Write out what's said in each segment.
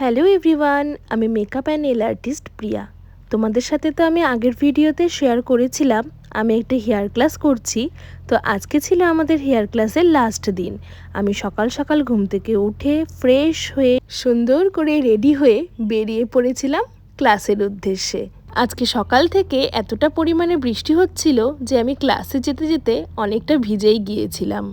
Hello everyone, আমি makeup and nail artist প্রিয়া। তোমাদের সাথে তো আমি আগের ভিডিওতে শেয়ার করেছিলাম আমি একটা হেয়ার ক্লাস করছি। তো আজকে ছিল আমাদের হেয়ার ক্লাসের লাস্ট দিন। আমি সকাল সকাল ঘুম থেকে উঠে ফ্রেশ হয়ে সুন্দর করে রেডি হয়ে বেরিয়ে পড়েছিলাম ক্লাসের উদ্দেশ্যে। আজকে সকাল থেকে এতটা পরিমাণে বৃষ্টি হচ্ছিল যে আমি ক্লাসে যেতে যেতে অনেকটা ভিজেই গিয়েছিলাম।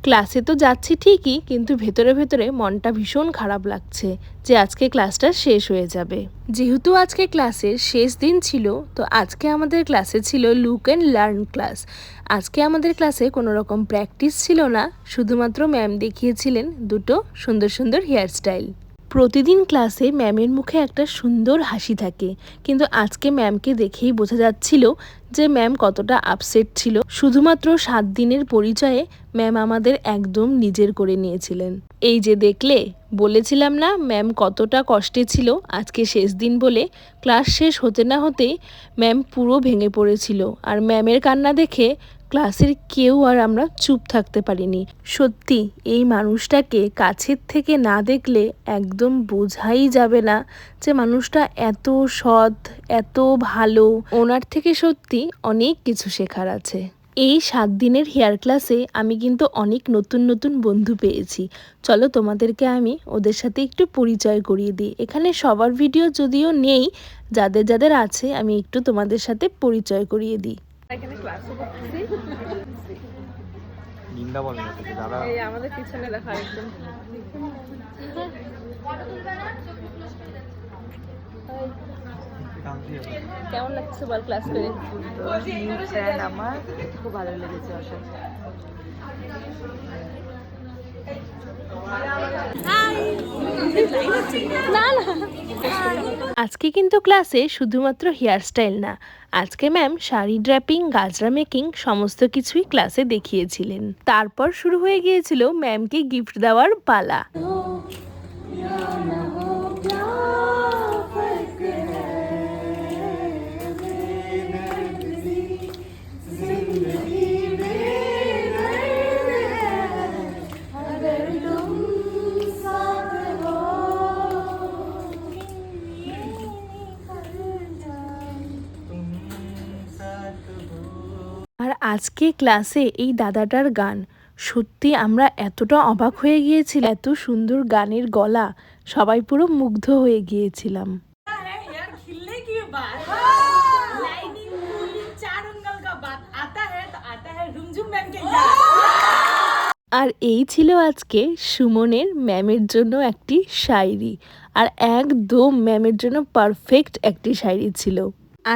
ক্লাসে তো যাচ্ছি ঠিকই, কিন্তু ভেতরে ভেতরে মনটা ভীষণ খারাপ লাগছে যে আজকে ক্লাসটা শেষ হয়ে যাবে। যেহেতু আজকে ক্লাসের শেষ দিন ছিল, তো আজকে আমাদের ক্লাসে ছিল লুক অ্যান্ড লার্ন ক্লাস। আজকে আমাদের ক্লাসে কোনো রকম প্র্যাকটিস ছিল না, শুধুমাত্র ম্যাম দেখিয়েছিলেন দুটো সুন্দর সুন্দর হেয়ারস্টাইল। প্রতিদিন ক্লাসে ম্যামের মুখে একটা সুন্দর হাসি থাকে, কিন্তু আজকে ম্যামকে দেখেই বোঝা যাচ্ছিল যে ম্যাম কতটা আপসেট ছিল। শুধুমাত্র 7 দিনের পরিচয়ে ম্যাম আমাদের একদম নিজের করে নিয়েছিলেন। এই যে দেখলে, বলেছিলাম না ম্যাম কতটা কষ্টে ছিল আজকে শেষ দিন বলে। ক্লাস শেষ হতে না হতেই ম্যাম পুরো ভেঙে পড়েছিল, আর ম্যামের কান্না দেখে ক্লাসের কেউ আর আমরা চুপ থাকতে পারিনি। সত্যি এই মানুষটাকে কাছের থেকে না দেখলে একদম বোঝাই যাবে না যে মানুষটা এত সৎ, এত ভালো। ওনার থেকে সত্যি অনেক কিছু শেখার আছে। এই 7 দিনের হেয়ার ক্লাসে আমি কিন্তু অনেক নতুন নতুন বন্ধু পেয়েছি। চলো তোমাদেরকে আমি ওদের সাথে একটু পরিচয় করিয়ে দিই। এখানে সবার ভিডিও যদিও নেই, যাদের যাদের আছে আমি একটু তোমাদের সাথে পরিচয় করিয়ে দিই। এখানে ক্লাসও করতেছি। নিন্দা বলেন দাদা, এই আমাদের পিছনে দেখা একদম। কেমন লাগছে বল ক্লাস করে? আমার খুব ভালো লেগেছে। না না, আজকে কিন্তু ক্লাসে শুধুমাত্র হেয়ারস্টাইল না, আজকে ম্যাম শাড়ি ড্র্যাপিং, গাজরা মেকিং সমস্ত কিছুই ক্লাসে দেখিয়েছিলেন। তারপর শুরু হয়ে গিয়েছিল ম্যামকে গিফট দেওয়ার পালা। আর আজকে ক্লাসে এই দাদাটার গান, সত্যি আমরা এতটা অবাক হয়ে গিয়েছিলাম। এত সুন্দর গানের গলা, সবাই পুরো মুগ্ধ হয়ে গিয়েছিলাম। আর এই ছিল আজকে সুমনের ম্যামের জন্য একটি শায়রি, আর একদম ম্যামের জন্য পারফেক্ট একটি শায়রি ছিল।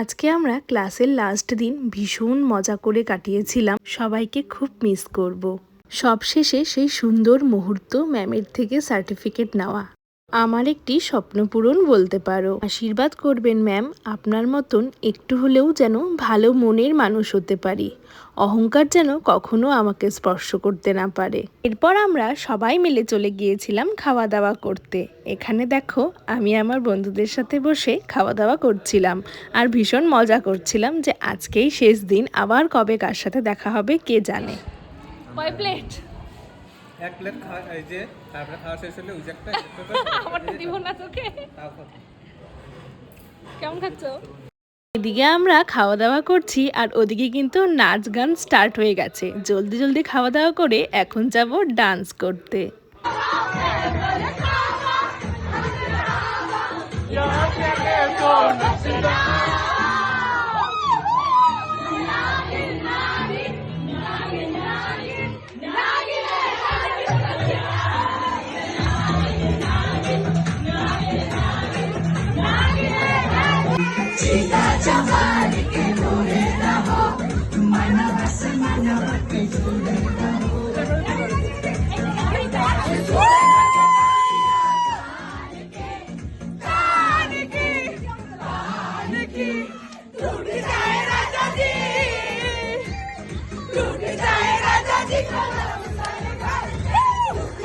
আজকে আমরা ক্লাসের লাস্ট দিন ভীষণ মজা করে কাটিয়েছিলাম, সবাইকে খুব মিস করব। সবশেষে সেই সুন্দর মুহূর্ত ম্যামের থেকে সার্টিফিকেট নেওয়া আমার একটি স্বপ্ন পূরণ বলতে পারো। আশীর্বাদ করবেন ম্যাম, আপনার মতন একটু হলেও যেন ভালো মনের মানুষ হতে পারি, অহংকার যেন কখনো আমাকে স্পর্শ করতে না পারে। এরপর আমরা সবাই মিলে চলে গিয়েছিলাম খাওয়া দাওয়া করতে। এখানে দেখো আমি আমার বন্ধুদের সাথে বসে খাওয়া দাওয়া করছিলাম আর ভীষণ মজা করছিলাম যে আজকেই শেষ দিন, আবার কবে কার সাথে দেখা হবে কে জানে। কয় প্লেট? এক প্লেট খাওয়া, এই যে তারপরে খাওয়া শেষ হলে ওই যে একটা আমারটা দিব না তোকে? কেমন খাচ্ছো? এদিকে আমরা খাওয়া দাওয়া করছি আর ওদিকে কিন্তু নাচ গান স্টার্ট হয়ে গেছে। জলদি জলদি খাওয়া দাওয়া করে এখন যাব ডান্স করতে।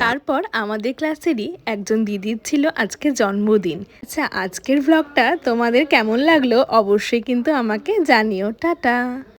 তারপর আমাদের ক্লাসেরই একজন দিদির ছিল আজকে জন্মদিন। আচ্ছা, আজকের ব্লগটা তোমাদের কেমন লাগলো অবশ্যই কিন্তু আমাকে জানিও। টাটা।